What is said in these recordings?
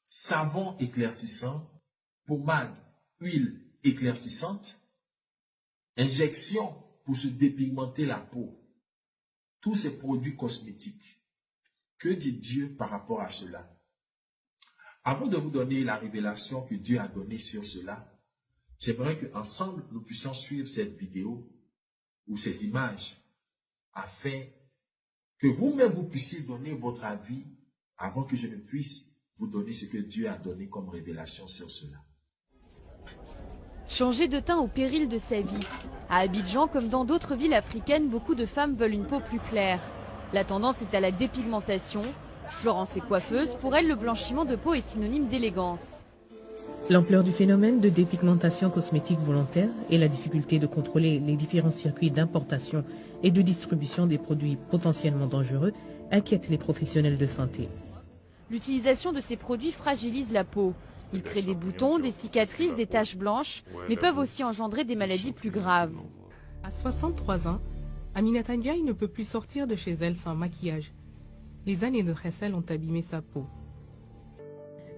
savon éclaircissant, pommade, huile éclaircissante, injection pour se dépigmenter la peau. Tous ces produits cosmétiques. Que dit Dieu par rapport à cela? Avant de vous donner la révélation que Dieu a donnée sur cela, j'aimerais qu'ensemble nous puissions suivre cette vidéo ou ces images afin que vous-même vous puissiez donner votre avis avant que je ne puisse vous donner ce que Dieu a donné comme révélation sur cela. Changer de teint au péril de sa vie. À Abidjan, comme dans d'autres villes africaines, beaucoup de femmes veulent une peau plus claire. La tendance est à la dépigmentation. Florence est coiffeuse. Pour elle, le blanchiment de peau est synonyme d'élégance. L'ampleur du phénomène de dépigmentation cosmétique volontaire et la difficulté de contrôler les différents circuits d'importation et de distribution des produits potentiellement dangereux inquiètent les professionnels de santé. L'utilisation de ces produits fragilise la peau. Ils créent des boutons, des cicatrices, des taches blanches, mais peuvent aussi engendrer des maladies plus graves. À 63 ans, Aminata Ndiaye ne peut plus sortir de chez elle sans maquillage. Les années de Khessel ont abîmé sa peau.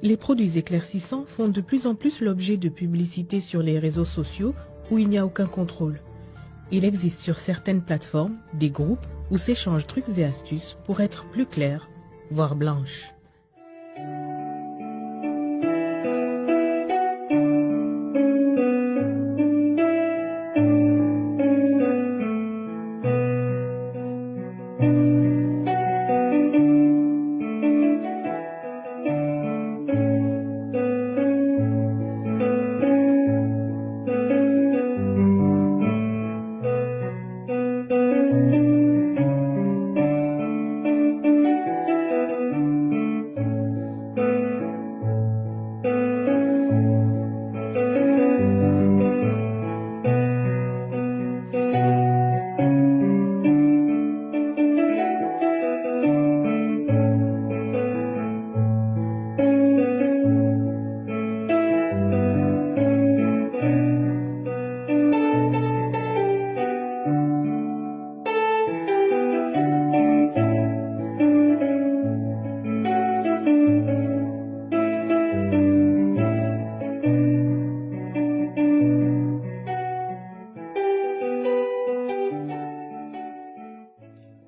Les produits éclaircissants font de plus en plus l'objet de publicités sur les réseaux sociaux où il n'y a aucun contrôle. Il existe sur certaines plateformes des groupes où s'échangent trucs et astuces pour être plus claires, voire blanches.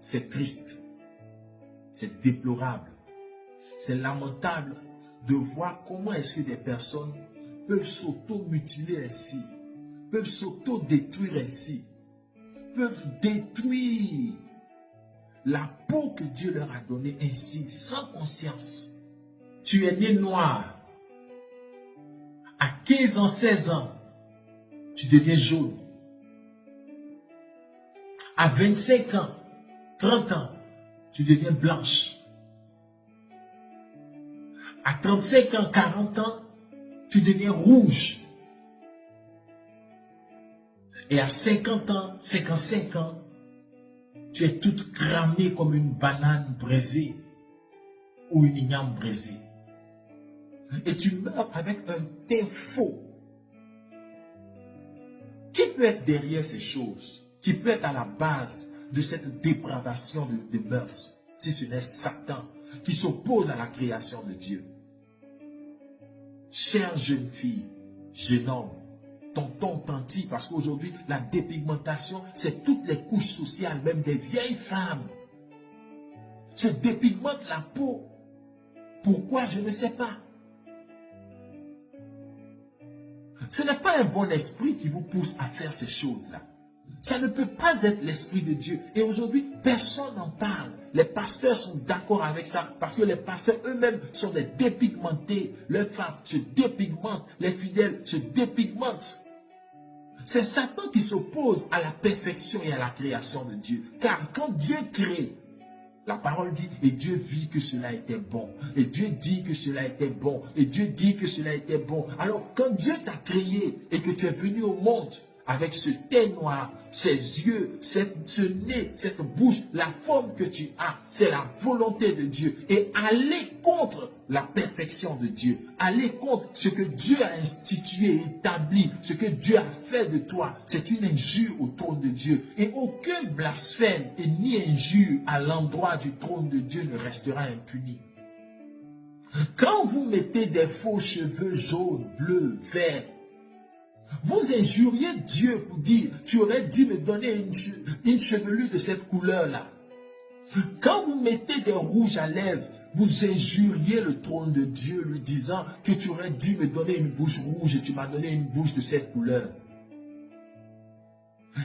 C'est triste, c'est déplorable, c'est lamentable de voir comment est-ce que des personnes peuvent s'auto-mutiler ainsi, peuvent s'auto-détruire ainsi, peuvent détruire la peau que Dieu leur a donnée ainsi, sans conscience. Tu es né noir, à 15 ans, 16 ans, tu deviens jaune. À 25 ans, 30 ans, tu deviens blanche. À 35 ans, 40 ans, tu deviens rouge. Et à 50 ans, 55 ans, tu es toute cramée comme une banane braisée ou une igname braisée. Et tu meurs avec un teint faux. Qui peut être derrière ces choses? Qui peut être à la base de cette dépravation de mœurs, si ce n'est Satan, qui s'oppose à la création de Dieu? Chère jeune fille, jeune homme, tonton, tanti, parce qu'aujourd'hui, la dépigmentation, c'est toutes les couches sociales, même des vieilles femmes, se dépigmentent la peau. Pourquoi? Je ne sais pas. Ce n'est pas un bon esprit qui vous pousse à faire ces choses-là. Ça ne peut pas être l'Esprit de Dieu. Et aujourd'hui, personne n'en parle. Les pasteurs sont d'accord avec ça parce que les pasteurs eux-mêmes sont des dépigmentés. Leurs femmes se dépigmentent. Les fidèles se dépigmentent. C'est Satan qui s'oppose à la perfection et à la création de Dieu. Car quand Dieu crée, la parole dit, et Dieu vit que cela était bon. Et Dieu dit que cela était bon. Et Dieu dit que cela était bon. Alors, quand Dieu t'a créé et que tu es venu au monde, avec ce teint noir, ces yeux, ce nez, cette bouche, la forme que tu as, c'est la volonté de Dieu. Et aller contre la perfection de Dieu, aller contre ce que Dieu a institué, établi, ce que Dieu a fait de toi, c'est une injure au trône de Dieu. Et aucun blasphème et ni injure à l'endroit du trône de Dieu ne restera impuni. Quand vous mettez des faux cheveux jaunes, bleus, verts, vous injuriez Dieu pour dire, tu aurais dû me donner une chevelure de cette couleur-là. Quand vous mettez des rouges à lèvres, vous injuriez le trône de Dieu, lui disant que tu aurais dû me donner une bouche rouge et tu m'as donné une bouche de cette couleur.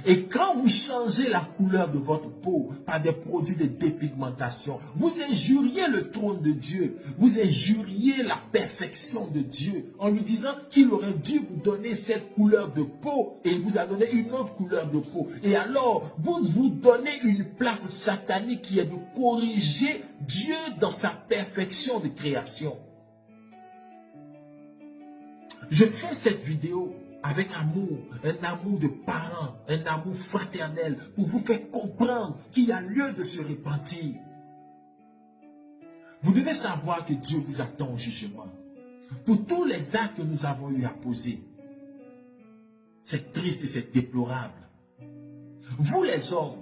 Et quand vous changez la couleur de votre peau par des produits de dépigmentation, vous injuriez le trône de Dieu, vous injuriez la perfection de Dieu en lui disant qu'il aurait dû vous donner cette couleur de peau et il vous a donné une autre couleur de peau. Et alors, vous vous donnez une place satanique qui est de corriger Dieu dans sa perfection de création. Je fais cette vidéo avec amour, un amour de parents, un amour fraternel, pour vous faire comprendre qu'il y a lieu de se repentir. Vous devez savoir que Dieu vous attend au jugement. Pour tous les actes que nous avons eu à poser, c'est triste et c'est déplorable. Vous les hommes,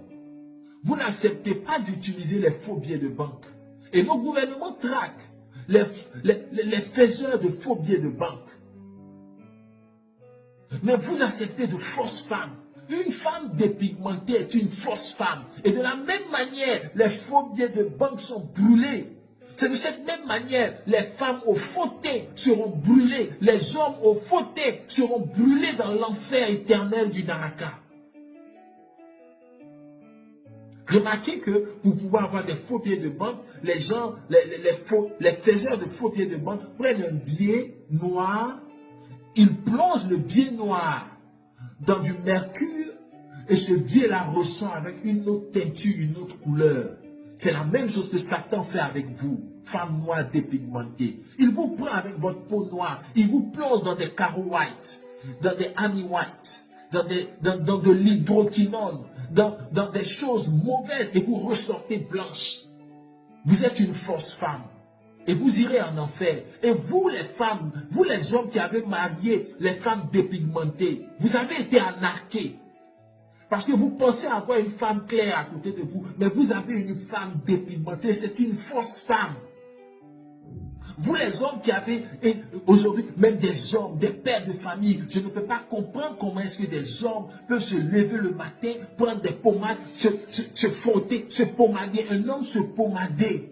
vous n'acceptez pas d'utiliser les faux billets de banque. Et nos gouvernements traquent les faiseurs de faux billets de banque. Mais vous acceptez de fausses femmes. Une femme dépigmentée est une fausse femme. Et de la même manière, les faux billets de banque sont brûlés. C'est de cette même manière, les femmes aux faux teint seront brûlées. Les hommes aux faux teint seront brûlés dans l'enfer éternel du Naraka. Remarquez que pour pouvoir avoir des faux billets de banque, les gens, les faiseurs de faux billets de banque prennent un billet noir. Il plonge le billet noir dans du mercure et ce billet-là ressort avec une autre teinture, une autre couleur. C'est la même chose que Satan fait avec vous, femme noire dépigmentée. Il vous prend avec votre peau noire, il vous plonge dans des carreaux white, dans des honey white, dans de l'hydroquinone, dans des choses mauvaises et vous ressortez blanche. Vous êtes une fausse femme. Et vous irez en enfer. Et vous les femmes, vous les hommes qui avez marié les femmes dépigmentées, vous avez été arnaqués. Parce que vous pensez avoir une femme claire à côté de vous, mais vous avez une femme dépigmentée, c'est une fausse femme. Vous les hommes qui avez, et aujourd'hui, même des hommes, des pères de famille, je ne peux pas comprendre comment est-ce que des hommes peuvent se lever le matin, prendre des pommades, se frotter, se pommader, un homme se pommader.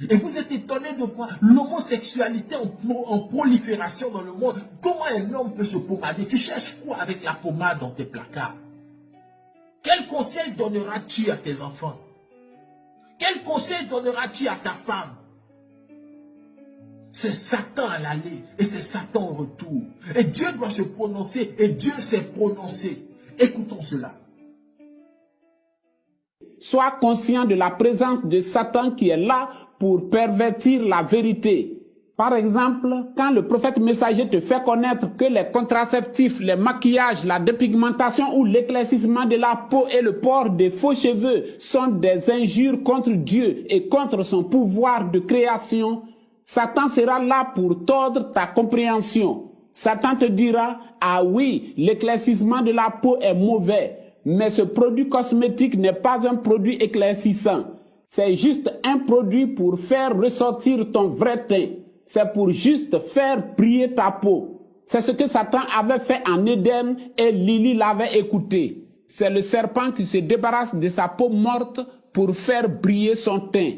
Et vous êtes étonné de voir l'homosexualité en prolifération dans le monde. Comment un homme peut se pommader? Tu cherches quoi avec la pommade dans tes placards? Quel conseil donneras-tu à tes enfants? Quel conseil donneras-tu à ta femme? C'est Satan à l'aller et c'est Satan au retour. Et Dieu doit se prononcer et Dieu s'est prononcé. Écoutons cela. Sois conscient de la présence de Satan qui est là pour pervertir la vérité. Par exemple, quand le prophète messager te fait connaître que les contraceptifs, les maquillages, la dépigmentation ou l'éclaircissement de la peau et le port des faux cheveux sont des injures contre Dieu et contre son pouvoir de création, Satan sera là pour tordre ta compréhension. Satan te dira, ah oui, l'éclaircissement de la peau est mauvais, mais ce produit cosmétique n'est pas un produit éclaircissant. C'est juste un produit pour faire ressortir ton vrai teint. C'est pour juste faire briller ta peau. C'est ce que Satan avait fait en Éden et Lily l'avait écouté. C'est le serpent qui se débarrasse de sa peau morte pour faire briller son teint.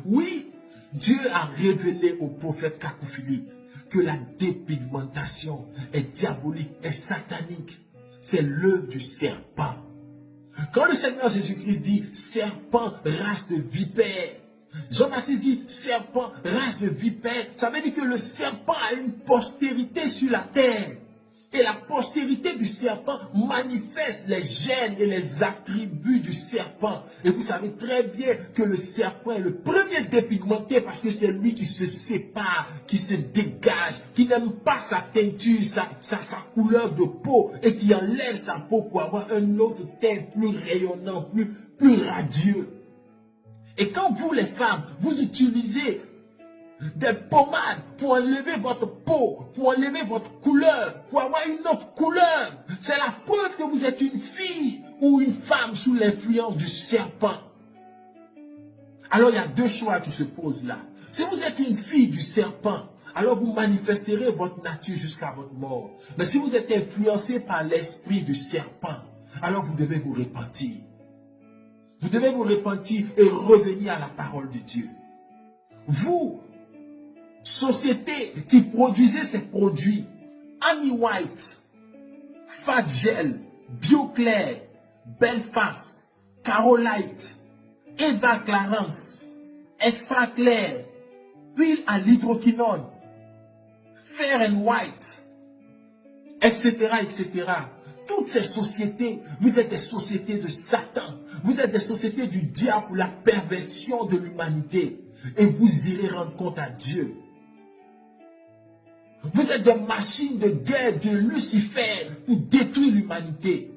Oui, Dieu a révélé au prophète Kakou-Philippe que la dépigmentation est diabolique, est satanique. C'est l'œuvre du serpent. Quand le Seigneur Jésus-Christ dit serpent, race de vipère, Jean-Baptiste dit serpent, race de vipère, ça veut dire que le serpent a une postérité sur la terre. Et la postérité du serpent manifeste les gènes et les attributs du serpent. Et vous savez très bien que le serpent est le premier dépigmenté parce que c'est lui qui se sépare, qui se dégage, qui n'aime pas sa teinture, sa couleur de peau et qui enlève sa peau pour avoir un autre teint plus rayonnant, plus radieux. Et quand vous les femmes, vous utilisez des pommades pour enlever votre peau, pour enlever votre couleur, pour avoir une autre couleur, c'est la preuve que vous êtes une fille ou une femme sous l'influence du serpent. Alors il y a deux choix qui se posent là. Si vous êtes une fille du serpent, alors vous manifesterez votre nature jusqu'à votre mort. Mais si vous êtes influencé par l'esprit du serpent, alors vous devez vous repentir. Vous devez vous repentir et revenir à la parole de Dieu. Vous, société qui produisez ces produits, Ami White, Fat Gel, Bioclair, Belfast, Carolite, Eva Clarence, Extra Clair, huile à l'hydroquinone, Fair and White, etc., etc. Toutes ces sociétés, vous êtes des sociétés de Satan. Vous êtes des sociétés du diable pour la perversion de l'humanité. Et vous irez rendre compte à Dieu. Vous êtes des machines de guerre de Lucifer pour détruire l'humanité.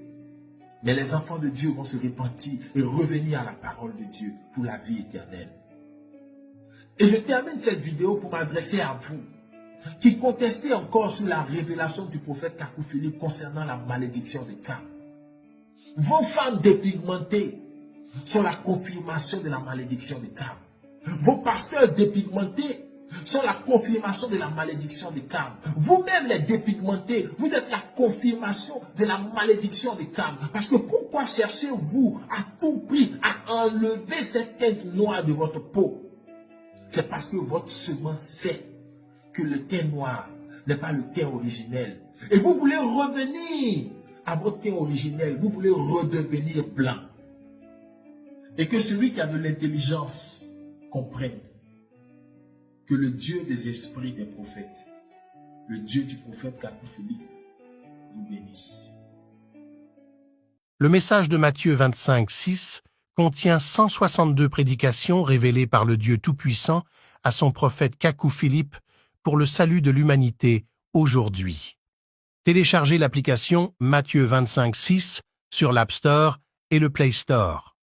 Mais les enfants de Dieu vont se repentir et revenir à la parole de Dieu pour la vie éternelle. Et je termine cette vidéo pour m'adresser à vous qui contestez encore sur la révélation du prophète Kakou Philippe concernant la malédiction de Cam. Vos femmes dépigmentées sont la confirmation de la malédiction de Cam. Vos pasteurs dépigmentés sont la confirmation de la malédiction de Cam. Vous-même les dépigmentés, vous êtes la confirmation de la malédiction de Cam. Parce que pourquoi cherchez-vous à tout prix à enlever cette teinte noire de votre peau? C'est parce que votre semence sait que le teint noir n'est pas le teint originel. Et vous voulez revenir à votre teint originel. Vous voulez redevenir blanc. Et que celui qui a de l'intelligence comprenne que le Dieu des esprits des prophètes, le Dieu du prophète Kakou Philippe, vous bénisse. Le message de Matthieu 25, 6 contient 162 prédications révélées par le Dieu Tout-Puissant à son prophète Kakou Philippe pour le salut de l'humanité aujourd'hui. Téléchargez l'application Matthieu 25, 6 sur l'App Store et le Play Store.